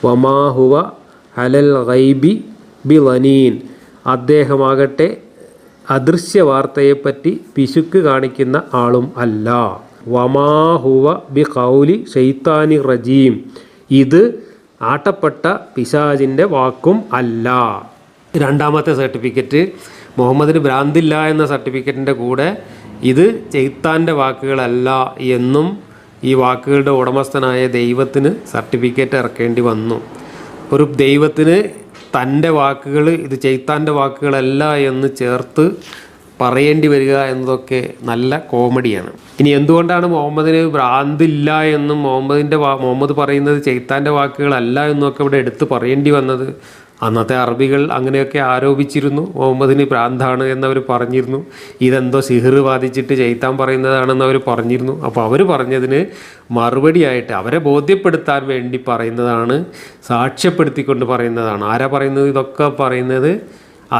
വമാ ഹുവ അലൽ ഗൈബി ബി ലനീൻ, അദ്ദേഹമാകട്ടെ അദൃശ്യ വാർത്തയെപ്പറ്റി പിശുക്ക് കാണിക്കുന്ന ആളും അല്ല. വമാ ഹുവ ബി ഖൗലി ഷൈത്താനി റജീം, ഇത് ആട്ടപ്പെട്ട പിശാചിൻ്റെ വാക്കും അല്ല. രണ്ടാമത്തെ സർട്ടിഫിക്കറ്റ് മുഹമ്മദിന് ഭ്രാന്തില്ല എന്ന സർട്ടിഫിക്കറ്റിൻ്റെ കൂടെ ഇത് ചെയ്ത്താൻ്റെ വാക്കുകളല്ല എന്നും ഈ വാക്കുകളുടെ ഉടമസ്ഥനായ ദൈവത്തിന് സർട്ടിഫിക്കറ്റ് ഇറക്കേണ്ടി വന്നു. ഒരു ദൈവത്തിന് തൻ്റെ വാക്കുകൾ ഇത് ചെയ്ത്താൻ്റെ വാക്കുകളല്ല എന്ന് ചേർത്ത് പറയേണ്ടി വരിക എന്നതൊക്കെ നല്ല കോമഡിയാണ്. ഇനി എന്തുകൊണ്ടാണ് മുഹമ്മദിന് ഭ്രാന്തില്ല എന്നും മുഹമ്മദ് പറയുന്നത് ചെയ്ത്താൻ്റെ വാക്കുകളല്ല എന്നൊക്കെ ഇവിടെ എടുത്ത് പറയേണ്ടി വന്നത്? അന്നത്തെ അറബികൾ അങ്ങനെയൊക്കെ ആരോപിച്ചിരുന്നു, മുഹമ്മദിന് ഭ്രാന്താണ് എന്നവർ പറഞ്ഞിരുന്നു. ഇതെന്തോ സിഹിർ ബാധിച്ചിട്ട് ചെയ്ത്താൻ പറയുന്നതാണെന്ന് അവർ പറഞ്ഞിരുന്നു. അപ്പോൾ അവർ പറഞ്ഞതിന് മറുപടിയായിട്ട് അവരെ ബോധ്യപ്പെടുത്താൻ വേണ്ടി പറയുന്നതാണ്, സാക്ഷ്യപ്പെടുത്തിക്കൊണ്ട് പറയുന്നതാണ്. ആരാ പറയുന്നത്? ഇതൊക്കെ പറയുന്നത്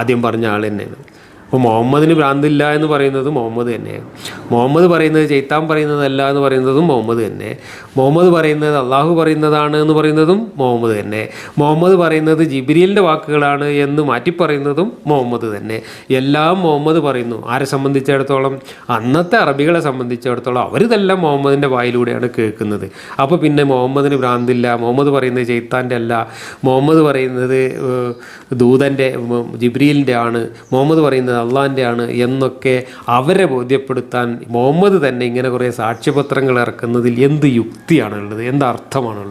ആദ്യം പറഞ്ഞ ആൾ തന്നെയാണ്. അപ്പോൾ മുഹമ്മദിന് ഭ്രാന്തില്ല എന്ന് പറയുന്നതും മുഹമ്മദ് തന്നെയാണ്. മുഹമ്മദ് പറയുന്നത് ചെയ്ത്താൻ പറയുന്നതല്ല എന്ന് പറയുന്നതും മുഹമ്മദ് തന്നെ. മുഹമ്മദ് പറയുന്നത് അള്ളാഹു പറയുന്നതാണ് എന്ന് പറയുന്നതും മുഹമ്മദ് തന്നെ. മുഹമ്മദ് പറയുന്നത് ജിബ്രീലിൻ്റെ വാക്കുകളാണ് എന്ന് മാറ്റി പറയുന്നതും മുഹമ്മദ് തന്നെ. എല്ലാം മുഹമ്മദ് പറയുന്നു. ആരെ സംബന്ധിച്ചിടത്തോളം? അന്നത്തെ അറബികളെ സംബന്ധിച്ചിടത്തോളം അവരിതെല്ലാം മുഹമ്മദിൻ്റെ വായിലൂടെയാണ് കേൾക്കുന്നത്. അപ്പോൾ പിന്നെ മുഹമ്മദിന് ഭ്രാന്തില്ല, മുഹമ്മദ് പറയുന്നത് ചെയ്ത്താൻ്റെ അല്ല, മുഹമ്മദ് പറയുന്നത് ദൂതൻ്റെ ജിബ്രീലിൻ്റെ ആണ്, മുഹമ്മദ് പറയുന്നത് അള്ളാൻ്റെ ആണ് എന്നൊക്കെ അവരെ ബോധ്യപ്പെടുത്താൻ മുഹമ്മദ് തന്നെ ഇങ്ങനെ കുറേ സാക്ഷ്യപത്രങ്ങൾ ഇറക്കുന്നതിൽ എന്ത് യുക്തിയാണുള്ളത്? എന്ത് അർത്ഥമാണുള്ളത്?